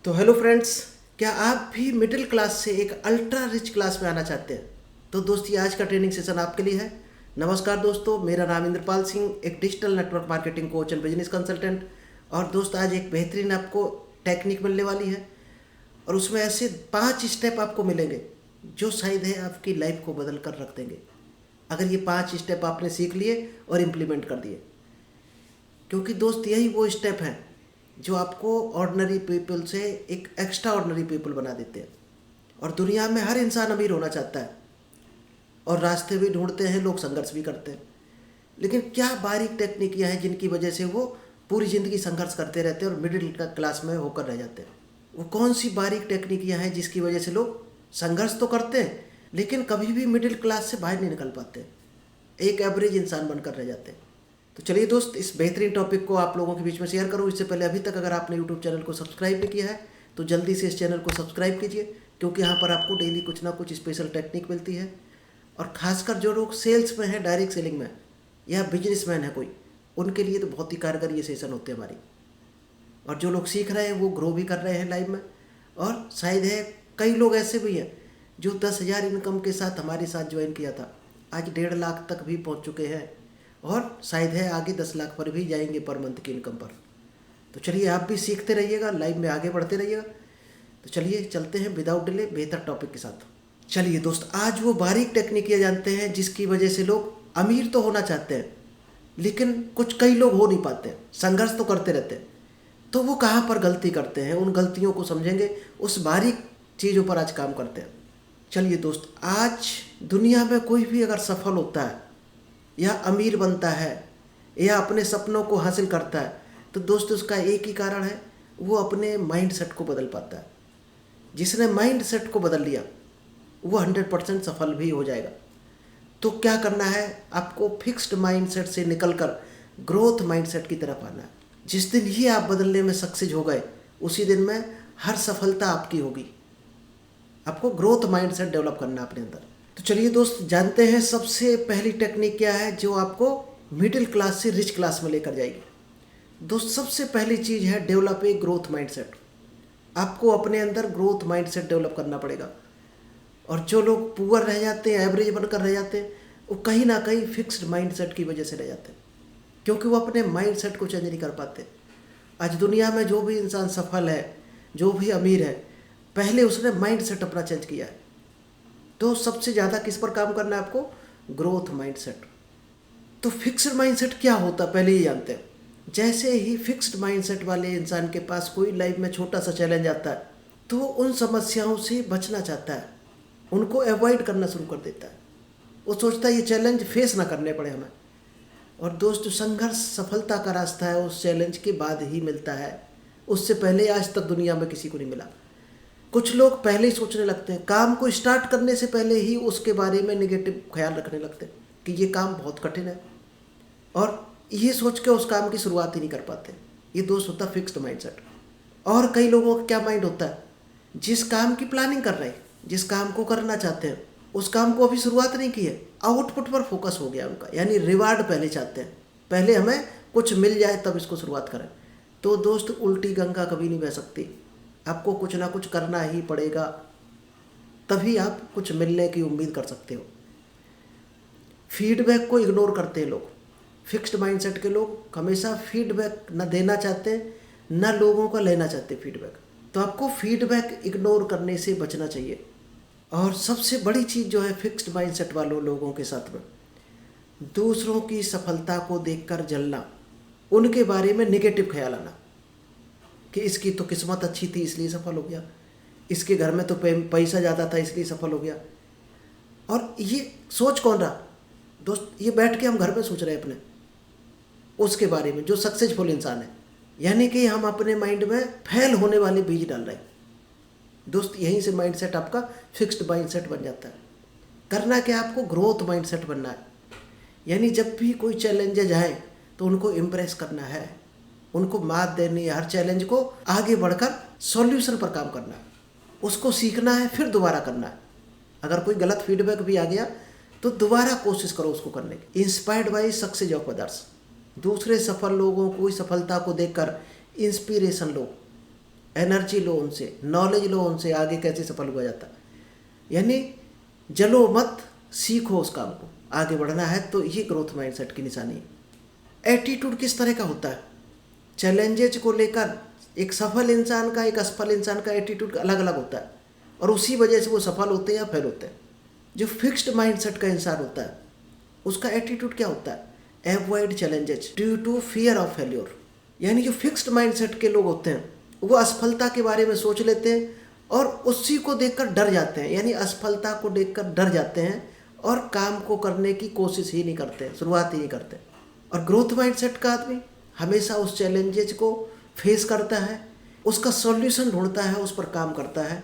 तो hello friends, क्या आप भी मिडिल क्लास से एक अल्ट्रा रिच क्लास में आना चाहते हैं? तो दोस्त, ये आज का ट्रेनिंग सेशन आपके लिए है। नमस्कार दोस्तों, मेरा नाम इंद्रपाल सिंह, एक digital network marketing coach and business consultant. और दोस्त, आज एक बेहतरीन आपको टेक्निक मिलने वाली है और उसमें ऐसे 5 स्टेप आपको मिलेंगे जो शायद है आपकी लाइफ को बदल कर रख देंगे, अगर ये 5 स्टेप आपने सीख लिए और इम्प्लीमेंट कर दिए। क्योंकि दोस्त, यही वो स्टेप हैं जो आपको ऑर्डिनरी पीपल से एक एक्स्ट्रा ऑर्डिनरी पीपल बना देते हैं। और दुनिया में हर इंसान अमीर होना चाहता है और रास्ते भी ढूंढते हैं, लोग संघर्ष भी करते हैं। लेकिन क्या बारीक टेक्निकियाँ हैं जिनकी वजह से वो पूरी ज़िंदगी संघर्ष करते रहते हैं और मिडिल क्लास में होकर रह जाते हैं? वो कौन सी बारीक टेक्निकियाँ हैं जिसकी वजह से लोग संघर्ष तो करते हैं लेकिन कभी भी मिडिल क्लास से बाहर नहीं निकल पाते, एक एवरेज इंसान बनकर रह जाते हैं? तो चलिए दोस्त, इस बेहतरीन टॉपिक को आप लोगों के बीच में शेयर करूँ। इससे पहले अभी तक अगर आपने यूट्यूब चैनल को सब्सक्राइब नहीं किया है तो जल्दी से इस चैनल को सब्सक्राइब कीजिए, क्योंकि यहाँ पर आपको डेली कुछ ना कुछ स्पेशल टेक्निक मिलती है। और ख़ासकर जो लोग सेल्स में हैं, डायरेक्ट सेलिंग में, या बिजनेसमैन है कोई, उनके लिए तो बहुत ही कारगर ये सेशन होते हैं हमारी। और जो लोग सीख रहे हैं वो ग्रो भी कर रहे हैं लाइफ में। और शायद है कई लोग ऐसे भी हैं जो 10,000 इनकम के साथ हमारे साथ ज्वाइन किया था, आज 1.5 लाख तक भी पहुंच चुके हैं और शायद है आगे 10 लाख पर भी जाएंगे पर मंथ की इनकम पर। तो चलिए, आप भी सीखते रहिएगा, लाइफ में आगे बढ़ते रहिएगा। तो चलिए चलते हैं विदाउट डिले बेहतर टॉपिक के साथ। चलिए दोस्त, आज वो बारीक टेक्निक जानते हैं जिसकी वजह से लोग अमीर तो होना चाहते हैं लेकिन कई लोग हो नहीं पाते, संघर्ष तो करते रहते हैं। तो वो कहाँ पर गलती करते हैं, उन गलतियों को समझेंगे, उस बारीक चीज़ों पर आज काम करते हैं। चलिए दोस्त, आज दुनिया में कोई भी अगर सफल होता है या अमीर बनता है या अपने सपनों को हासिल करता है तो दोस्त उसका एक ही कारण है, वो अपने माइंड सेट को बदल पाता है। जिसने माइंड सेट को बदल लिया वो 100% सफल भी हो जाएगा। तो क्या करना है, आपको फिक्स्ड माइंड सेट से निकलकर ग्रोथ माइंड सेट की तरफ आना है। जिस दिन ये आप बदलने में सक्सेस हो गए उसी दिन में हर सफलता आपकी होगी। आपको ग्रोथ माइंड सेट डेवलप करना है अपने अंदर। तो चलिए दोस्त, जानते हैं सबसे पहली टेक्निक क्या है जो आपको मिडिल क्लास से रिच क्लास में लेकर जाएगी। दोस्त, सबसे पहली चीज़ है डेवलप ए ग्रोथ माइंडसेट। आपको अपने अंदर ग्रोथ माइंडसेट डेवलप करना पड़ेगा। और जो लोग पुअर रह जाते हैं, एवरेज बनकर रह जाते हैं, वो कहीं ना कहीं फिक्स्ड माइंडसेट की वजह से रह जाते हैं, क्योंकि वो अपने माइंडसेट को चेंज नहीं कर पाते। आज दुनिया में जो भी इंसान सफल है, जो भी अमीर है, पहले उसने माइंडसेट अपना चेंज किया है। तो सबसे ज़्यादा किस पर काम करना है आपको? Growth mindset. तो फिक्स्ड माइंडसेट क्या होता है पहले ये जानते हैं। जैसे ही फिक्स्ड माइंडसेट वाले इंसान के पास कोई लाइफ में छोटा सा चैलेंज आता है तो उन समस्याओं से बचना चाहता है, उनको अवॉइड करना शुरू कर देता है। वो सोचता है ये चैलेंज फेस ना करने पड़े हमें। और दोस्त, संघर्ष सफलता का रास्ता है, उस चैलेंज के बाद ही मिलता है, उससे पहले आज तक दुनिया में किसी को नहीं मिला। कुछ लोग पहले ही सोचने लगते हैं, काम को स्टार्ट करने से पहले ही उसके बारे में नेगेटिव ख्याल रखने लगते हैं कि ये काम बहुत कठिन है, और ये सोच के उस काम की शुरुआत ही नहीं कर पाते। ये दोस्त होता है फिक्स्ड माइंडसेट। और कई लोगों का क्या माइंड होता है, जिस काम की प्लानिंग कर रहे हैं, जिस काम को करना चाहते हैं, उस काम को अभी शुरुआत नहीं की है, आउटपुट पर फोकस हो गया उनका, यानी रिवार्ड पहले चाहते हैं, पहले हमें कुछ मिल जाए तब इसको शुरुआत करें। तो दोस्त, उल्टी गंगा कभी नहीं बह सकती, आपको कुछ ना कुछ करना ही पड़ेगा, तभी आप कुछ मिलने की उम्मीद कर सकते हो। फीडबैक को इग्नोर करते हैं लोग। फिक्स्ड माइंडसेट के लोग हमेशा फीडबैक न देना चाहते हैं, न लोगों का लेना चाहते फीडबैक। तो आपको फीडबैक इग्नोर करने से बचना चाहिए। और सबसे बड़ी चीज़ जो है फिक्स्ड माइंडसेट वालों लोगों के साथ में, दूसरों की सफलता को देखकर जलना, उनके बारे में नेगेटिव ख्याल आना कि इसकी तो किस्मत अच्छी थी इसलिए सफल हो गया, इसके घर में तो पैसा ज़्यादा था इसलिए सफल हो गया। और ये सोच कौन रहा दोस्त, ये बैठ के हम घर में सोच रहे हैं अपने उसके बारे में जो सक्सेसफुल इंसान है, यानी कि हम अपने माइंड में फेल होने वाले बीज डाल रहे हैं। दोस्त, यहीं से माइंडसेट आपका फिक्स्ड माइंडसेट बन जाता है। करना क्या, आपको ग्रोथ माइंडसेट बनना है, यानी जब भी कोई चैलेंजेज आए तो उनको इम्प्रेस करना है, उनको मात देनी है, हर चैलेंज को आगे बढ़कर सॉल्यूशन पर काम करना है, उसको सीखना है, फिर दोबारा करना है। अगर कोई गलत फीडबैक भी आ गया तो दोबारा कोशिश करो उसको करने की। Inspired by success of others, दूसरे सफल लोगों को सफलता को देखकर इंस्पिरेशन लो, एनर्जी लो उनसे, नॉलेज लो उनसे, आगे कैसे सफल हुआ जाता। यानी जलो मत, सीखो उस काम को, आगे बढ़ना है। तो ये ग्रोथ माइंडसेट की निशानी है। एटीट्यूड किस तरह का होता है? चैलेंजेज को लेकर एक सफल इंसान का, एक असफल इंसान का एटीट्यूड अलग अलग होता है, और उसी वजह से वो सफल होते हैं या फेल होते हैं। जो फिक्स्ड माइंडसेट का इंसान होता है उसका एटीट्यूड क्या होता है? Avoid challenges due to fear of failure. यानी जो फिक्स्ड माइंडसेट के लोग होते हैं वो असफलता के बारे में सोच लेते हैं और उसी को देखकर डर जाते हैं। यानी असफलता को देखकर डर जाते हैं और काम को करने की कोशिश ही नहीं करते, शुरुआत ही नहीं करते। और ग्रोथ माइंडसेट का आदमी हमेशा उस चैलेंजेज को फेस करता है, उसका सॉल्यूशन ढूंढता है, उस पर काम करता है,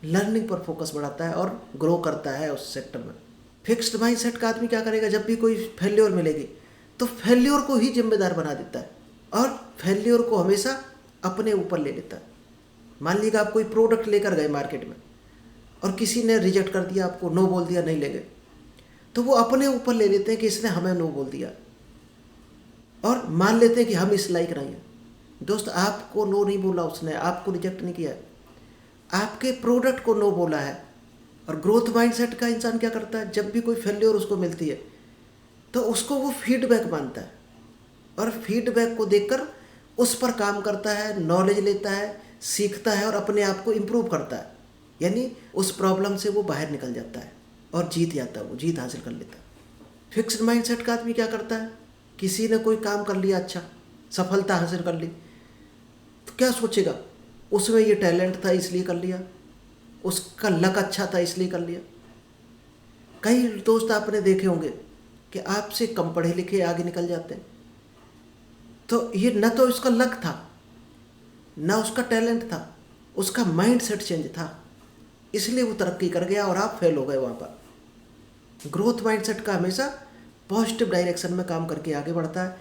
लर्निंग पर फोकस बढ़ाता है और ग्रो करता है उस सेक्टर में। फिक्स्ड माइंडसेट का आदमी क्या करेगा? जब भी कोई फेल्योर मिलेगी तो फेल्योर को ही जिम्मेदार बना देता है और फेल्योर को हमेशा अपने ऊपर ले लेता है। मान लीजिए आप कोई प्रोडक्ट लेकर गए मार्केट में और किसी ने रिजेक्ट कर दिया, आपको नो बोल दिया, नहीं लेंगे, तो वो अपने ऊपर ले लेते हैं कि इसने हमें नो बोल दिया और मान लेते हैं कि हम इस लायक नहीं हैं। दोस्त, आपको नो नहीं बोला उसने, आपको रिजेक्ट नहीं किया है, आपके प्रोडक्ट को नो बोला है। और ग्रोथ माइंडसेट का इंसान क्या करता है? जब भी कोई फेल्योर उसको मिलती है तो उसको वो फीडबैक मानता है और फीडबैक को देखकर उस पर काम करता है, नॉलेज लेता है, सीखता है और अपने आप को इम्प्रूव करता है। यानी उस प्रॉब्लम से वो बाहर निकल जाता है और जीत जाता है, वो जीत हासिल कर लेता है। फिक्स्ड माइंडसेट का आदमी क्या करता है? किसी ने कोई काम कर लिया, अच्छा सफलता हासिल कर ली, तो क्या सोचेगा? उसमें ये टैलेंट था इसलिए कर लिया, उसका लक अच्छा था इसलिए कर लिया। कई दोस्त आपने देखे होंगे कि आपसे कम पढ़े लिखे आगे निकल जाते हैं, तो ये न तो उसका लक था, न उसका टैलेंट था, उसका माइंडसेट चेंज था, इसलिए वो तरक्की कर गया और आप फेल हो गए वहाँ पर। ग्रोथ माइंडसेट का हमेशा पॉजिटिव डायरेक्शन में काम करके आगे बढ़ता है,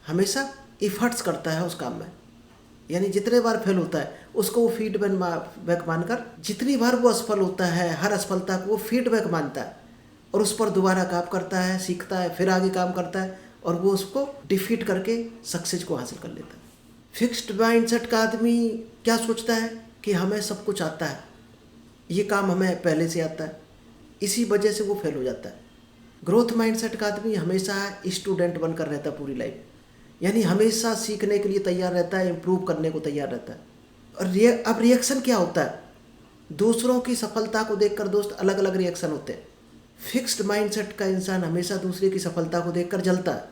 हमेशा इफर्ट्स करता है उस काम में। यानी जितने बार फेल होता है उसको वो फीडबैक मानकर, जितनी बार वो असफल होता है हर असफलता को वो फीडबैक मानता है और उस पर दोबारा काम करता है, सीखता है, फिर आगे काम करता है और वो उसको डिफीट करके सक्सेस को हासिल कर लेता है। फिक्स्ड माइंडसेट का आदमी क्या सोचता है कि हमें सब कुछ आता है, ये काम हमें पहले से आता है, इसी वजह से वो फेल हो जाता है। ग्रोथ माइंडसेट का आदमी हमेशा स्टूडेंट बनकर रहता है पूरी लाइफ, यानी हमेशा सीखने के लिए तैयार रहता है, इम्प्रूव करने को तैयार रहता है। और अब रिएक्शन क्या होता है? दूसरों की सफलता को देखकर दोस्त अलग अलग रिएक्शन होते हैं। फिक्स्ड माइंडसेट का इंसान हमेशा दूसरे की सफलता को देखकर जलता है।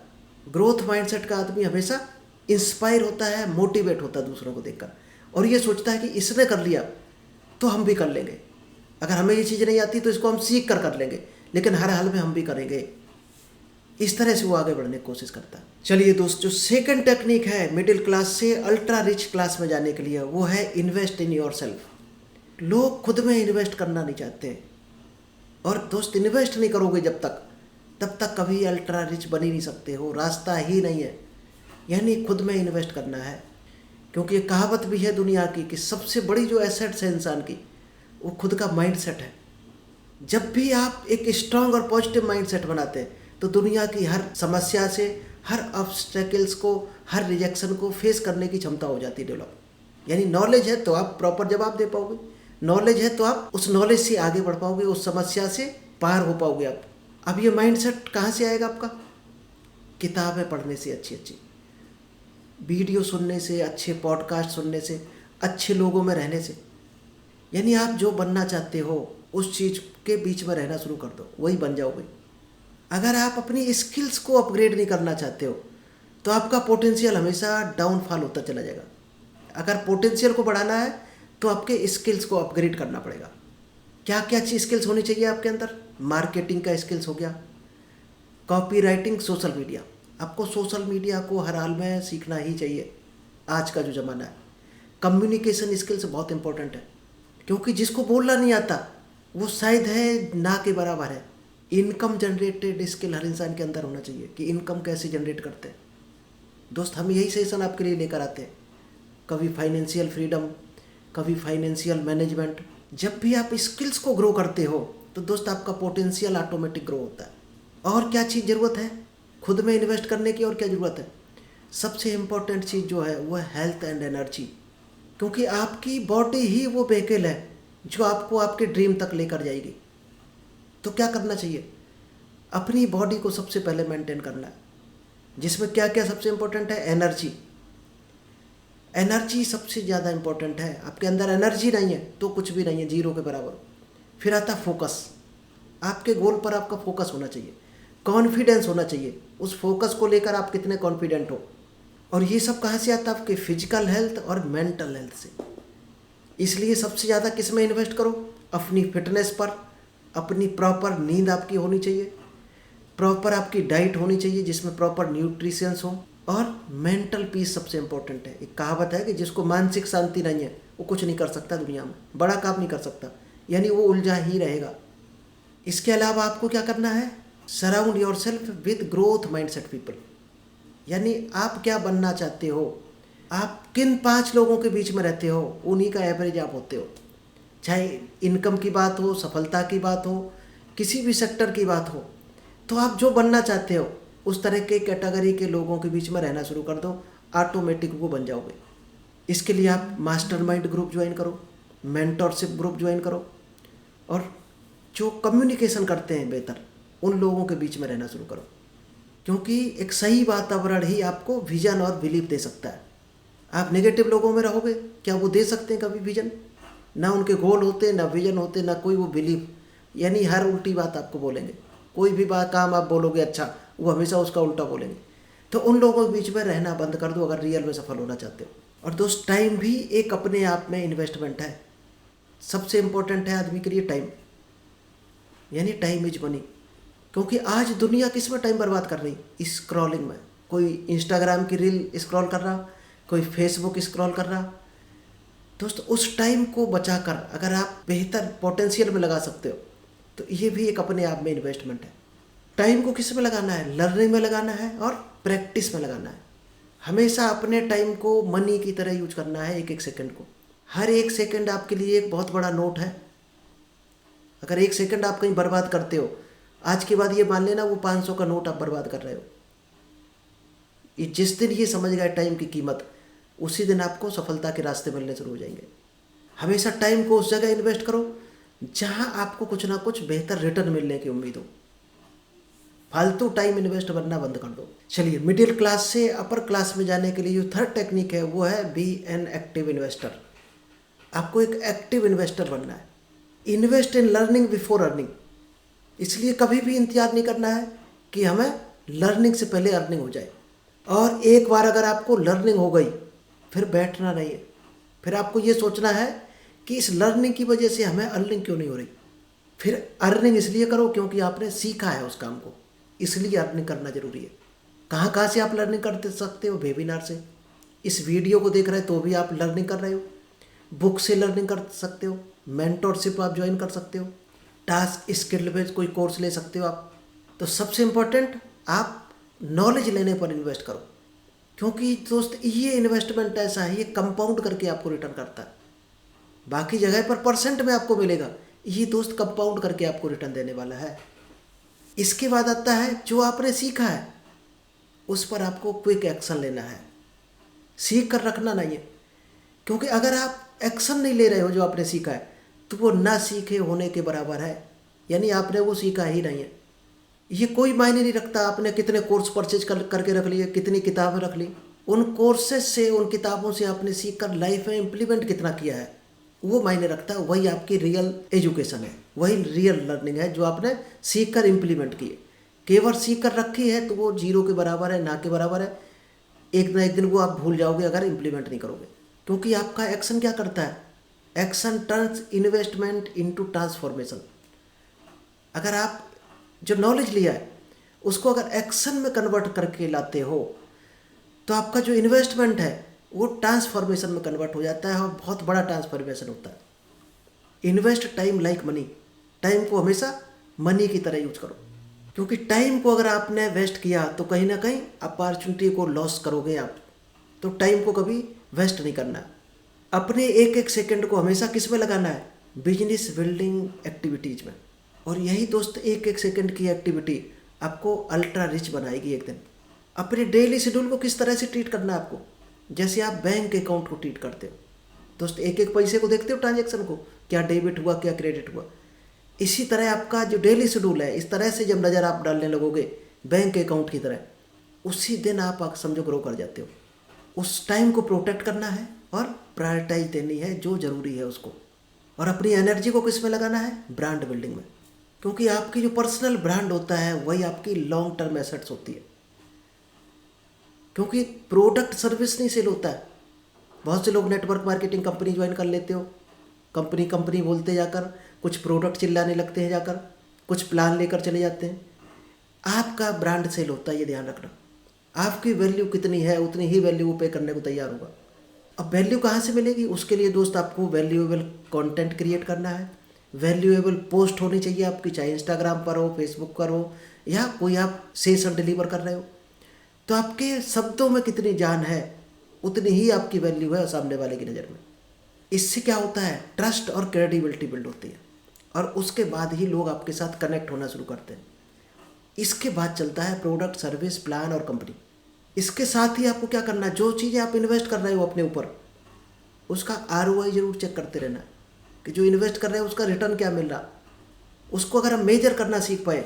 ग्रोथ माइंडसेट का आदमी हमेशा इंस्पायर होता है, मोटिवेट होता है दूसरों को देखकर और ये सोचता है कि इसने कर लिया तो हम भी कर लेंगे, अगर हमें ये चीज़ नहीं आती तो इसको हम सीख कर लेंगे, लेकिन हर हाल में हम भी करेंगे। इस तरह से वो आगे बढ़ने की कोशिश करता है। चलिए दोस्त, जो सेकंड टेक्निक है मिडिल क्लास से अल्ट्रा रिच क्लास में जाने के लिए, वो है इन्वेस्ट इन योर सेल्फ। लोग खुद में इन्वेस्ट करना नहीं चाहते और दोस्त इन्वेस्ट नहीं करोगे जब तक, तब तक कभी अल्ट्रा रिच बन ही नहीं सकते हो, रास्ता ही नहीं है। यानी खुद में इन्वेस्ट करना है, क्योंकि ये कहावत भी है दुनिया की कि सबसे बड़ी जो एसेट्स है इंसान की वो खुद का माइंडसेट है। जब भी आप एक स्ट्रांग और पॉजिटिव माइंडसेट बनाते हैं तो दुनिया की हर समस्या से, हर ऑब्स्टेकल्स को, हर रिजेक्शन को फेस करने की क्षमता हो जाती है डेवलप। यानी नॉलेज है तो आप प्रॉपर जवाब दे पाओगे, नॉलेज है तो आप उस नॉलेज से आगे बढ़ पाओगे, उस समस्या से पार हो पाओगे आप। अब ये माइंडसेट कहाँ से आएगा आपका? किताबें पढ़ने से, अच्छी अच्छी वीडियो सुनने से, अच्छे पॉडकास्ट सुनने से, अच्छे लोगों में रहने से। यानी आप जो बनना चाहते हो उस चीज़ के बीच में रहना शुरू कर दो, वही बन जाओगे। अगर आप अपनी स्किल्स को अपग्रेड नहीं करना चाहते हो तो आपका पोटेंशियल हमेशा डाउनफॉल होता चला जाएगा। अगर पोटेंशियल को बढ़ाना है तो आपके स्किल्स को अपग्रेड करना पड़ेगा। क्या क्या अच्छी स्किल्स होनी चाहिए आपके अंदर? मार्केटिंग का स्किल्स हो गया, कॉपी राइटिंग, सोशल मीडिया। आपको सोशल मीडिया को हर हाल में सीखना ही चाहिए आज का जो ज़माना है। कम्युनिकेशन स्किल्स बहुत इंपॉर्टेंट है, क्योंकि जिसको बोलना नहीं आता वो शायद है ना के बराबर है। इनकम जनरेटेड स्किल हर इंसान के अंदर होना चाहिए कि इनकम कैसे जनरेट करते हैं। दोस्त, हम यही सेशन आपके लिए लेकर आते हैं, कभी फाइनेंशियल फ्रीडम, कभी फाइनेंशियल मैनेजमेंट। जब भी आप स्किल्स को ग्रो करते हो तो दोस्त आपका पोटेंशियल ऑटोमेटिक ग्रो होता है। और क्या चीज़ ज़रूरत है खुद में इन्वेस्ट करने की? और क्या ज़रूरत है? सबसे इम्पोर्टेंट चीज़ जो है वो है हेल्थ एंड एनर्जी। क्योंकि आपकी बॉडी ही वो व्हीकल है जो आपको आपके ड्रीम तक लेकर जाएगी। तो क्या करना चाहिए? अपनी बॉडी को सबसे पहले मेंटेन करना है, जिसमें क्या क्या सबसे इम्पोर्टेंट है? एनर्जी। एनर्जी सबसे ज़्यादा इम्पोर्टेंट है। आपके अंदर एनर्जी नहीं है तो कुछ भी नहीं है, जीरो के बराबर। फिर आता फोकस। आपके गोल पर आपका फोकस होना चाहिए, कॉन्फिडेंस होना चाहिए। उस फोकस को लेकर आप कितने कॉन्फिडेंट हो। और ये सब कहाँ से आता है? आपके फिजिकल हेल्थ और मेंटल हेल्थ से। इसलिए सबसे ज़्यादा किस में इन्वेस्ट करो? अपनी फिटनेस पर। अपनी प्रॉपर नींद आपकी होनी चाहिए, प्रॉपर आपकी डाइट होनी चाहिए जिसमें प्रॉपर न्यूट्रिशंस हो, और मेंटल पीस सबसे इम्पोर्टेंट है। एक कहावत है कि जिसको मानसिक शांति नहीं है वो कुछ नहीं कर सकता दुनिया में, बड़ा काम नहीं कर सकता, यानी वो उलझा ही रहेगा। इसके अलावा आपको क्या करना है? Surround your self with growth mindset people. यानी आप क्या बनना चाहते हो, आप किन 5 लोगों के बीच में रहते हो, उन्हीं का एवरेज आप होते हो। चाहे इनकम की बात हो, सफलता की बात हो, किसी भी सेक्टर की बात हो, तो आप जो बनना चाहते हो उस तरह के कैटेगरी के लोगों के बीच में रहना शुरू कर दो, ऑटोमेटिक वो बन जाओगे। इसके लिए आप मास्टरमाइंड ग्रुप ज्वाइन करो, मेंटरशिप ग्रुप ज्वाइन करो, और जो कम्युनिकेशन करते हैं बेहतर उन लोगों के बीच में रहना शुरू करो। क्योंकि एक सही वातावरण ही आपको विजन और बिलीफ दे सकता है। आप नेगेटिव लोगों में रहोगे, क्या वो दे सकते हैं कभी विजन? ना उनके गोल होते, ना विजन होते, ना कोई वो बिलीफ, यानी हर उल्टी बात आपको बोलेंगे। कोई भी बात काम आप बोलोगे अच्छा, वो हमेशा उसका उल्टा बोलेंगे। तो उन लोगों के बीच में रहना बंद कर दो अगर रियल में सफल होना चाहते हो। और दोस्त, टाइम भी एक अपने आप में इन्वेस्टमेंट है। सबसे इम्पोर्टेंट है आदमी के लिए टाइम, यानी टाइम इज मनी। क्योंकि आज दुनिया किस में टाइम बर्बाद कर रही? स्क्रॉलिंग में। कोई इंस्टाग्राम की रील स्क्रॉल कर रहा, कोई फेसबुक स्क्रॉल कर रहा। दोस्त, उस टाइम को बचाकर अगर आप बेहतर पोटेंशियल में लगा सकते हो तो ये भी एक अपने आप में इन्वेस्टमेंट है। टाइम को किस में लगाना है? लर्निंग में लगाना है और प्रैक्टिस में लगाना है। हमेशा अपने टाइम को मनी की तरह यूज करना है, एक एक सेकंड को। हर एक सेकंड आपके लिए एक बहुत बड़ा नोट है। अगर एक सेकंड आप कहीं बर्बाद करते हो, आज के बाद ये मान लेना वो 500 का नोट आप बर्बाद कर रहे हो। ये जिस दिन ये समझ गए टाइम की कीमत, उसी दिन आपको सफलता के रास्ते मिलने शुरू हो जाएंगे। हमेशा टाइम को उस जगह इन्वेस्ट करो जहां आपको कुछ ना कुछ बेहतर रिटर्न मिलने की उम्मीद हो। फालतू टाइम इन्वेस्ट करना बंद कर दो। चलिए, मिडिल क्लास से अपर क्लास में जाने के लिए जो थर्ड टेक्निक है वो है बी एन एक्टिव इन्वेस्टर। आपको एक एक्टिव इन्वेस्टर बनना है। Invest in learning before earning. इसलिए कभी भी इंतजार नहीं करना है कि हमें लर्निंग से पहले अर्निंग हो जाए। और एक बार अगर आपको लर्निंग हो गई, फिर बैठना नहीं है। फिर आपको ये सोचना है कि इस लर्निंग की वजह से हमें अर्निंग क्यों नहीं हो रही। फिर अर्निंग इसलिए करो क्योंकि आपने सीखा है उस काम को, इसलिए अर्निंग करना जरूरी है। कहाँ से आप लर्निंग कर सकते हो? वेबिनार से। इस वीडियो को देख रहे हैं तो भी आप लर्निंग कर रहे हो। बुक से लर्निंग कर सकते हो, मेंटरशिप आप ज्वाइन कर सकते हो, टास्क स्किल बेस्ड कोई कोर्स ले सकते हो आप। तो सबसे इम्पोर्टेंट, आप नॉलेज लेने पर इन्वेस्ट करो। क्योंकि दोस्त, ये इन्वेस्टमेंट ऐसा है, ये कंपाउंड करके आपको रिटर्न करता है। बाकी जगह पर परसेंट में आपको मिलेगा, ये दोस्त कंपाउंड करके आपको रिटर्न देने वाला है। इसके बाद आता है जो आपने सीखा है उस पर आपको क्विक एक्शन लेना है। सीख कर रखना नहीं है। क्योंकि अगर आप एक्शन नहीं ले रहे हो जो आपने सीखा है तो वो ना सीखे होने के बराबर है, यानी आपने वो सीखा ही नहीं है। ये कोई मायने नहीं रखता आपने कितने कोर्स परचेज करके रख लिए, कितनी किताबें रख ली। उन कोर्सेज से, उन किताबों से आपने सीख कर लाइफ में इम्प्लीमेंट कितना किया है, वो मायने रखता है। वही आपकी रियल एजुकेशन है, वही रियल लर्निंग है जो आपने सीख कर इम्प्लीमेंट की है। केवल सीख कर रखी है तो वो जीरो के बराबर है, ना के बराबर है। एक ना एक दिन वो आप भूल जाओगे अगर इम्प्लीमेंट नहीं करोगे। क्योंकि आपका एक्शन क्या करता है? Action turns investment into transformation. अगर आप जो नॉलेज लिया है उसको अगर एक्शन में कन्वर्ट करके लाते हो तो आपका जो इन्वेस्टमेंट है वो ट्रांसफॉर्मेशन में कन्वर्ट हो जाता है, और बहुत बड़ा ट्रांसफॉर्मेशन होता है। Invest time like money. Time को हमेशा मनी की तरह यूज करो। क्योंकि टाइम को अगर आपने वेस्ट किया तो कहीं ना कहीं अपॉर्चुनिटी को लॉस करोगे आप। तो टाइम को कभी वेस्ट नहीं करना। अपने एक एक सेकंड को हमेशा किस में लगाना है? बिजनेस बिल्डिंग एक्टिविटीज में। और यही दोस्त, एक एक सेकंड की एक्टिविटी आपको अल्ट्रा रिच बनाएगी एक दिन। अपने डेली शेड्यूल को किस तरह से ट्रीट करना है आपको? जैसे आप बैंक अकाउंट को ट्रीट करते हो। दोस्त एक एक पैसे को देखते हो, ट्रांजेक्शन को, क्या डेबिट हुआ क्या क्रेडिट हुआ। इसी तरह आपका जो डेली शेड्यूल है, इस तरह से जब नज़र आप डालने लगोगे बैंक अकाउंट की तरह, उसी दिन आप समझो ग्रो कर जाते हो। उस टाइम को प्रोटेक्ट करना है और प्रायोरिटाइज देनी है जो ज़रूरी है उसको, और अपनी एनर्जी को किस में लगाना है, ब्रांड बिल्डिंग में। क्योंकि आपकी जो पर्सनल ब्रांड होता है वही आपकी लॉन्ग टर्म एसेट्स होती है। क्योंकि प्रोडक्ट सर्विस नहीं सेल होता है। बहुत से लोग नेटवर्क मार्केटिंग कंपनी ज्वाइन कर लेते हो, कंपनी कंपनी बोलते जाकर कुछ प्रोडक्ट चिल्लाने लगते हैं, जाकर कुछ प्लान लेकर चले जाते हैं। आपका ब्रांड सेल होता है, ये ध्यान रखना। आपकी वैल्यू कितनी है उतनी ही वैल्यू वो पे करने को तैयार होगा। अब वैल्यू कहाँ से मिलेगी, उसके लिए दोस्त आपको वैल्यूएबल कंटेंट क्रिएट करना है। वैल्यूएबल पोस्ट होनी चाहिए आपकी, चाहे इंस्टाग्राम पर हो, फेसबुक पर हो, या कोई आप सेशन डिलीवर कर रहे हो। तो आपके शब्दों में कितनी जान है उतनी ही आपकी वैल्यू है सामने वाले की नज़र में। इससे क्या होता है, ट्रस्ट और क्रेडिबिलिटी बिल्ड होती है, और उसके बाद ही लोग आपके साथ कनेक्ट होना शुरू करते हैं। इसके बाद चलता है प्रोडक्ट, सर्विस, प्लान और कंपनी। इसके साथ ही आपको क्या करना है, जो चीज़ें आप इन्वेस्ट कर रहे हो अपने ऊपर, उसका ROI जरूर चेक करते रहना कि जो इन्वेस्ट कर रहे हैं उसका रिटर्न क्या मिल रहा। उसको अगर हम मेजर करना सीख पाए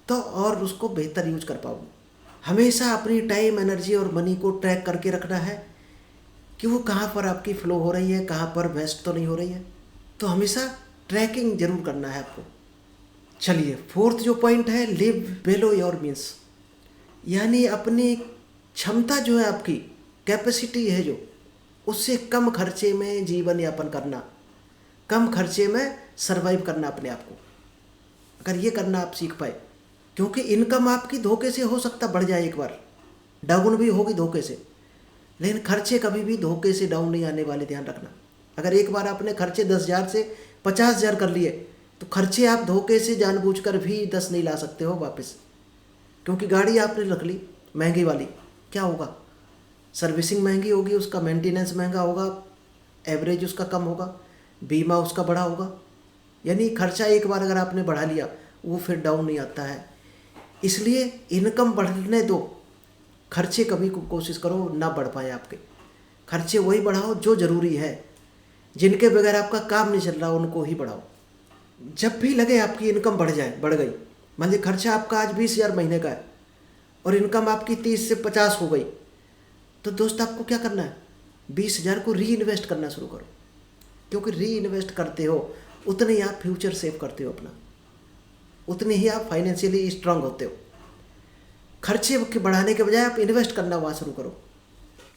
तो और उसको बेहतर यूज कर पाओगे। हमेशा अपनी टाइम, एनर्जी और मनी को ट्रैक करके रखना है कि वो कहाँ पर आपकी फ्लो हो रही है, कहाँ पर वेस्ट तो नहीं हो रही है। तो हमेशा ट्रैकिंग जरूर करना है आपको। चलिए, फोर्थ जो पॉइंट है, लिव बिलो योर मीन्स, यानी अपनी क्षमता जो है, आपकी कैपेसिटी है जो, उससे कम खर्चे में जीवन यापन करना, कम खर्चे में सरवाइव करना अपने आप को। अगर ये करना आप सीख पाए, क्योंकि इनकम आपकी धोखे से हो सकता बढ़ जाए, एक बार डाउन भी होगी धोखे से, लेकिन खर्चे कभी भी धोखे से डाउन नहीं आने वाले, ध्यान रखना। अगर एक बार आपने खर्चे 10,000 से 50,000 कर लिए, तो खर्चे आप धोखे से जानबूझकर भी 10 नहीं ला सकते हो वापस। क्योंकि गाड़ी आपने रख ली महंगी वाली, क्या होगा, सर्विसिंग महंगी होगी, उसका मेंटेनेंस महंगा होगा, एवरेज उसका कम होगा, बीमा उसका बड़ा होगा। यानी खर्चा एक बार अगर आपने बढ़ा लिया वो फिर डाउन नहीं आता है। इसलिए इनकम बढ़ने दो, खर्चे कभी कोशिश करो ना बढ़ पाए आपके। खर्चे वही बढ़ाओ जो ज़रूरी है, जिनके बगैर आपका काम नहीं चल रहा उनको ही बढ़ाओ। जब भी लगे आपकी इनकम बढ़ गई, मान लीजिए खर्चा आपका आज 20,000 महीने का है और इनकम आपकी 30 से 50 हो गई, तो दोस्त आपको क्या करना है, 20,000 को री इन्वेस्ट करना शुरू करो। क्योंकि री इन्वेस्ट करते हो उतने ही आप फ्यूचर सेव करते हो अपना, उतने ही आप फाइनेंशियली स्ट्रांग होते हो। खर्चे बढ़ाने के बजाय आप इन्वेस्ट करना वहाँ शुरू करो।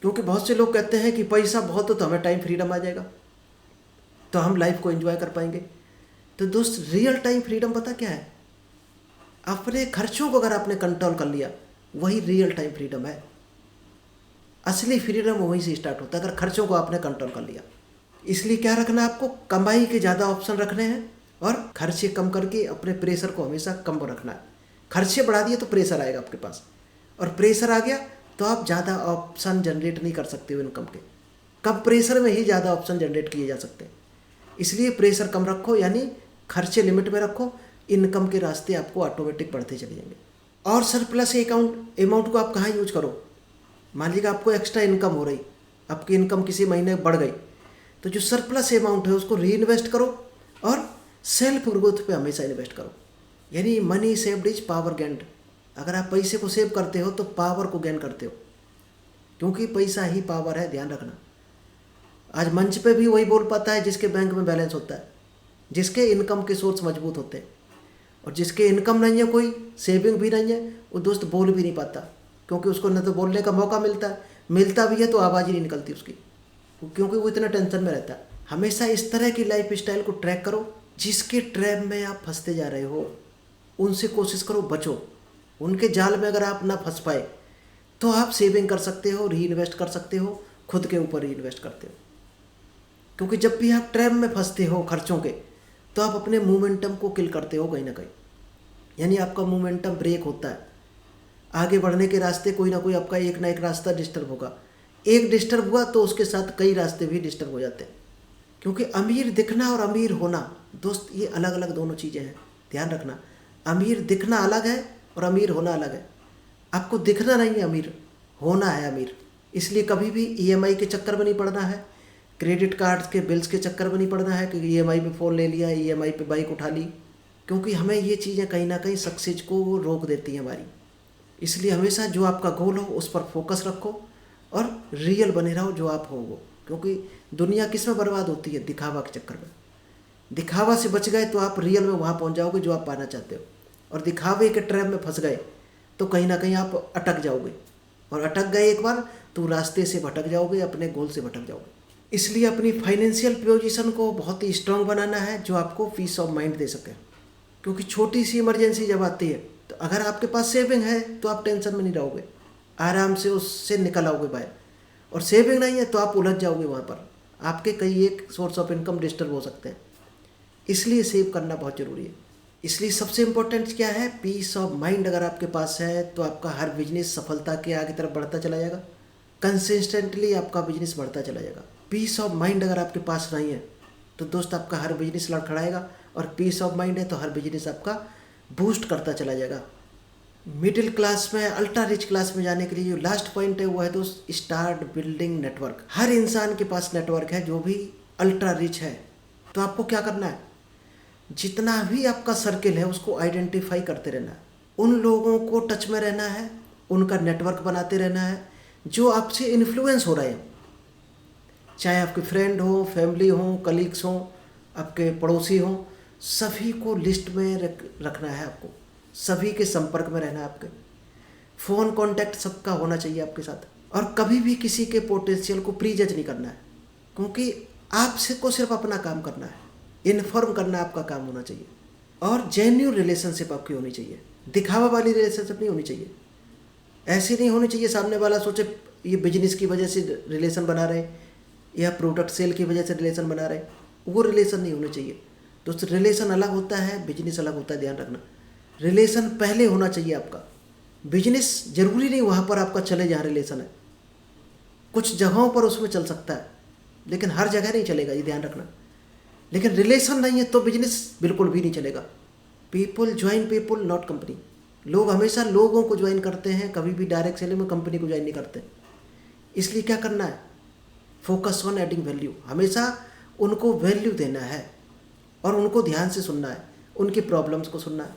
क्योंकि बहुत से लोग कहते हैं कि पैसा बहुत हो तो हमें टाइम फ्रीडम आ जाएगा, तो हम लाइफ को एंजॉय कर पाएंगे। तो दोस्त, रियल टाइम फ्रीडम पता क्या है, अपने खर्चों को अगर आपने कंट्रोल कर लिया, वही रियल टाइम फ्रीडम है। असली फ्रीडम वहीं से स्टार्ट होता है, अगर खर्चों को आपने कंट्रोल कर लिया। इसलिए क्या रखना है आपको, कमाई के ज़्यादा ऑप्शन रखने हैं और खर्चे कम करके अपने प्रेशर को हमेशा कम रखना है। खर्चे बढ़ा दिए तो प्रेशर आएगा आपके पास, और प्रेशर आ गया तो आप ज़्यादा ऑप्शन जनरेट नहीं कर सकते हो इनकम के। कम प्रेशर में ही ज़्यादा ऑप्शन जनरेट किए जा सकते हैं। इसलिए प्रेशर कम रखो, यानी खर्चे लिमिट में रखो, इनकम के रास्ते आपको ऑटोमेटिक बढ़ते चले जाएंगे। और सरप्लस अमाउंट को आप कहाँ यूज करो, मान लीजिए आपको एक्स्ट्रा इनकम हो रही, आपकी इनकम किसी महीने बढ़ गई, तो जो सरप्लस अमाउंट है उसको री इन्वेस्ट करो और सेल्फ ग्रोथ पे हमेशा इन्वेस्ट करो। यानी money saved is power gained. अगर आप पैसे को सेव करते हो तो पावर को गेन करते हो, क्योंकि पैसा ही पावर है, ध्यान रखना। आज मंच पे भी वही बोल पाता है जिसके बैंक में बैलेंस होता है, जिसके इनकम के सोर्स मजबूत होते हैं। और जिसके इनकम नहीं है, कोई सेविंग भी नहीं है, वो दोस्त बोल भी नहीं पाता, क्योंकि उसको न तो बोलने का मौका मिलता भी है तो आवाज़ ही नहीं निकलती उसकी, क्योंकि वो इतना टेंशन में रहता है। हमेशा इस तरह की लाइफ स्टाइल को ट्रैक करो, जिसके ट्रैप में आप फंसते जा रहे हो उनसे कोशिश करो बचो। उनके जाल में अगर आप ना फंस पाए तो आप सेविंग कर सकते हो, री इन्वेस्ट कर सकते हो, खुद के ऊपर री इन्वेस्ट करते हो। क्योंकि जब भी आप ट्रैप में फंसते हो खर्चों के, तो आप अपने मोमेंटम को किल करते हो कहीं ना कहीं। यानी आपका मोमेंटम ब्रेक होता है, आगे बढ़ने के रास्ते कोई ना कोई आपका एक ना एक रास्ता डिस्टर्ब होगा। एक डिस्टर्ब हुआ तो उसके साथ कई रास्ते भी डिस्टर्ब हो जाते हैं। क्योंकि अमीर दिखना और अमीर होना दोस्त, ये अलग अलग दोनों चीज़ें हैं, ध्यान रखना। अमीर दिखना अलग है और अमीर होना अलग है। आपको दिखना नहीं है अमीर, होना है अमीर। इसलिए कभी भी EMI के चक्कर में नहीं पड़ना है, क्रेडिट कार्ड के बिल्स के चक्कर में नहीं पड़ना है कि ईएमआई पे फ़ोन ले लिया, ईएमआई पे बाइक उठा ली, क्योंकि हमें ये चीज़ें कहीं ना कहीं सक्सेस को रोक देती हैं हमारी। इसलिए हमेशा जो आपका गोल हो उस पर फोकस रखो और रियल बने रहो जो आप हो वो, क्योंकि दुनिया किस में बर्बाद होती है? दिखावा के चक्कर में। दिखावा से बच गए तो आप रियल में वहाँ पहुँच जाओगे जो आप पाना चाहते हो, और दिखावे के ट्रैप में फंस गए तो कहीं ना कहीं आप अटक जाओगे, और अटक गए एक बार तो रास्ते से भटक जाओगे, अपने गोल से भटक जाओगे। इसलिए अपनी फाइनेंशियल पोजीशन को बहुत ही स्ट्रांग बनाना है जो आपको पीस ऑफ माइंड दे सके, क्योंकि छोटी सी इमरजेंसी जब आती है तो अगर आपके पास सेविंग है तो आप टेंशन में नहीं रहोगे, आराम से उससे निकल आओगे बाहर। और सेविंग नहीं है तो आप उलझ जाओगे, वहाँ पर आपके कई एक सोर्स ऑफ इनकम डिस्टर्ब हो सकते हैं। इसलिए सेव करना बहुत ज़रूरी है। इसलिए सबसे इम्पोर्टेंट क्या है? पीस ऑफ माइंड अगर आपके पास है तो आपका हर बिजनेस सफलता के आगे तरफ बढ़ता चला जाएगा, कंसिस्टेंटली आपका बिजनेस बढ़ता चला जाएगा। पीस ऑफ माइंड अगर आपके पास नहीं है तो दोस्त आपका हर बिजनेस लड़खड़ाएगा, और पीस ऑफ माइंड है तो हर बिजनेस आपका बूस्ट करता चला जाएगा। मिडिल क्लास में, अल्ट्रा रिच क्लास में जाने के लिए जो लास्ट पॉइंट है वो है दोस्त, स्टार्ट बिल्डिंग नेटवर्क। हर इंसान के पास नेटवर्क है जो भी अल्ट्रा रिच है। तो आपको क्या करना है? जितना भी आपका सर्किल है उसको आइडेंटिफाई करते रहना है, उन लोगों को टच में रहना है, उनका नेटवर्क बनाते रहना है जो आपसे इन्फ्लुएंस हो रहे हैं, चाहे आपके फ्रेंड हो, फैमिली हो, कलीग्स हो, आपके पड़ोसी हो, सभी को लिस्ट में रखना है आपको, सभी के संपर्क में रहना है आपके। फ़ोन कांटेक्ट सबका होना चाहिए आपके साथ, और कभी भी किसी के पोटेंशियल को प्रीजज नहीं करना है, क्योंकि आपसे को सिर्फ अपना काम करना है, इन्फॉर्म करना आपका काम होना चाहिए। और जेन्युइन रिलेशनशिप आपकी होनी चाहिए, दिखावा वाली रिलेशनशिप नहीं होनी चाहिए। ऐसी नहीं होनी चाहिए सामने वाला सोचे ये बिजनेस की वजह से रिलेशन बना रहे या प्रोडक्ट सेल की वजह से रिलेशन बना रहे, वो रिलेशन नहीं होने चाहिए। दोस्तों रिलेशन अलग होता है, बिजनेस अलग होता है, ध्यान रखना। रिलेशन पहले होना चाहिए आपका, बिजनेस जरूरी नहीं वहाँ पर आपका चले जहाँ रिलेशन है, कुछ जगहों पर उसमें चल सकता है लेकिन हर जगह नहीं चलेगा, ये ध्यान रखना। लेकिन रिलेशन नहीं है तो बिजनेस बिल्कुल भी नहीं चलेगा। People join people, not company. लोग हमेशा लोगों को ज्वाइन करते हैं, कभी भी डायरेक्ट सेलिंग में कंपनी को ज्वाइन नहीं करते। इसलिए क्या करना है? Focus on adding value. हमेशा उनको वैल्यू देना है और उनको ध्यान से सुनना है, उनकी प्रॉब्लम्स को सुनना है,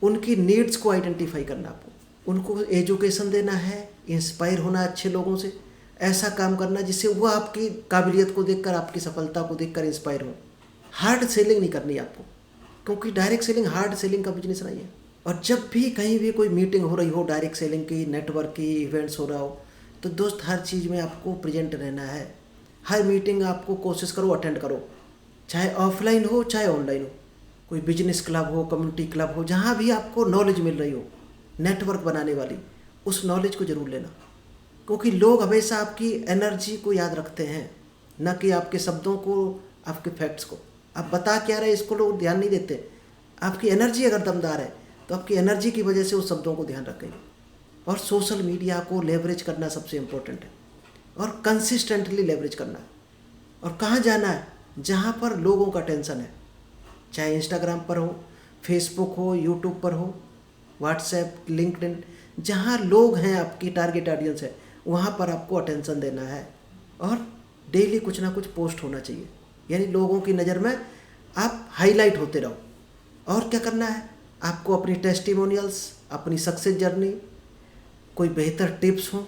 उनकी नीड्स को आइडेंटिफाई करना, आपको उनको एजुकेशन देना है, इंस्पायर होना अच्छे लोगों से, ऐसा काम करना जिससे वो आपकी काबिलियत को देखकर, आपकी सफलता को देखकर इंस्पायर हो। हार्ड सेलिंग नहीं करनी आपको, क्योंकि डायरेक्ट सेलिंग हार्ड सेलिंग का बिजनेस नहीं है। और जब भी कहीं भी कोई मीटिंग हो रही हो, डायरेक्ट सेलिंग की, नेटवर्क की, इवेंट्स हो रहा हो, तो दोस्त हर चीज़ में आपको प्रेजेंट रहना है। हर मीटिंग आपको कोशिश करो अटेंड करो, चाहे ऑफलाइन हो चाहे ऑनलाइन हो। कोई बिजनेस क्लब हो, कम्युनिटी क्लब हो, जहाँ भी आपको नॉलेज मिल रही हो नेटवर्क बनाने वाली, उस नॉलेज को ज़रूर लेना, क्योंकि लोग हमेशा आपकी एनर्जी को याद रखते हैं, न कि आपके शब्दों को, आपके फैक्ट्स को। आप बता क्या रहे इसको लोग ध्यान नहीं देते। आपकी एनर्जी अगर दमदार है तो आपकी एनर्जी की वजह से उस शब्दों को ध्यान रखेंगे। और सोशल मीडिया को लेवरेज करना सबसे इम्पोर्टेंट है, और कंसिस्टेंटली लेवरेज करना है। और कहाँ जाना है? जहाँ पर लोगों का टेंशन है, चाहे इंस्टाग्राम पर हो, फेसबुक हो, यूट्यूब पर हो, व्हाट्सएप, लिंक्डइन, जहाँ लोग हैं, आपकी टारगेट ऑडियंस है, वहाँ पर आपको अटेंशन देना है। और डेली कुछ ना कुछ पोस्ट होना चाहिए, यानी लोगों की नज़र में आप हाईलाइट होते रहो। और क्या करना है? आपको अपनी टेस्टिमोनियल्स, अपनी सक्सेस जर्नी, कोई बेहतर टिप्स हो,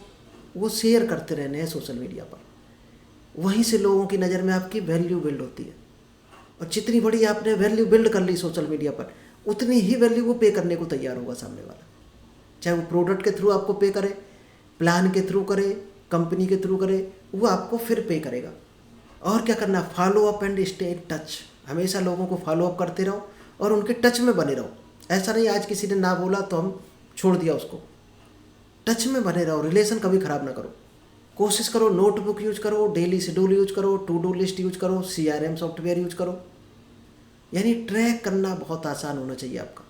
वो शेयर करते रहने हैं सोशल मीडिया पर। वहीं से लोगों की नज़र में आपकी वैल्यू बिल्ड होती है, और जितनी बड़ी आपने वैल्यू बिल्ड कर ली सोशल मीडिया पर, उतनी ही वैल्यू वो पे करने को तैयार होगा सामने वाला। चाहे वो प्रोडक्ट के थ्रू आपको पे करे, प्लान के थ्रू करे, कंपनी के थ्रू करे, वो आपको फिर पे करेगा। और क्या करना? Follow up and stay in touch. हमेशा लोगों को फॉलो अप करते रहो और उनके टच में बने रहो। ऐसा नहीं आज किसी ने ना बोला तो हम छोड़ दिया उसको। टच में बने रहो, रिलेशन कभी ख़राब ना करो। कोशिश करो नोटबुक यूज करो, डेली शेड्यूल यूज करो, टू डू लिस्ट यूज करो, CRM सॉफ्टवेयर यूज करो। यानी ट्रैक करना बहुत आसान होना चाहिए आपका।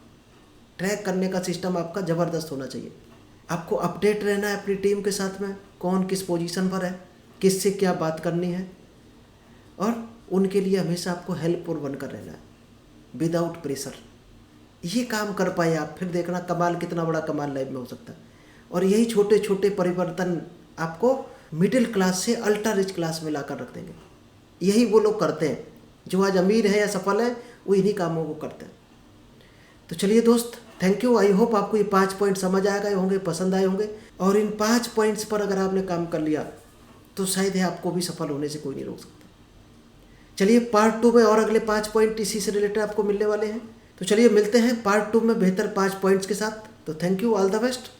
ट्रैक करने का सिस्टम आपका ज़बरदस्त होना चाहिए। आपको अपडेट रहना है अपनी टीम के साथ में, कौन किस पोजीशन पर है, किससे क्या बात करनी है, और उनके लिए हमेशा आपको हेल्पफुल बनकर रहना है विदाउट प्रेशर। ये काम कर पाए आप, फिर देखना कमाल, कितना बड़ा कमाल लाइफ में हो सकता है। और यही छोटे छोटे परिवर्तन आपको मिडिल क्लास से अल्ट्रा रिच क्लास में लाकर रख देंगे। यही वो लोग करते हैं जो आज अमीर है या सफल है, वो इन्हीं कामों को करते हैं। तो चलिए दोस्त, थैंक यू। आई होप आपको ये 5 पॉइंट समझ आ गए होंगे, पसंद आए होंगे, और इन 5 पॉइंट्स पर अगर आपने काम कर लिया तो शायद है आपको भी सफल होने से कोई नहीं रोक सकता। चलिए पार्ट 2 में और अगले 5 पॉइंट इसी से रिलेटेड आपको मिलने वाले हैं। तो चलिए मिलते हैं पार्ट 2 में बेहतर 5 पॉइंट्स के साथ। तो thank you, all the best.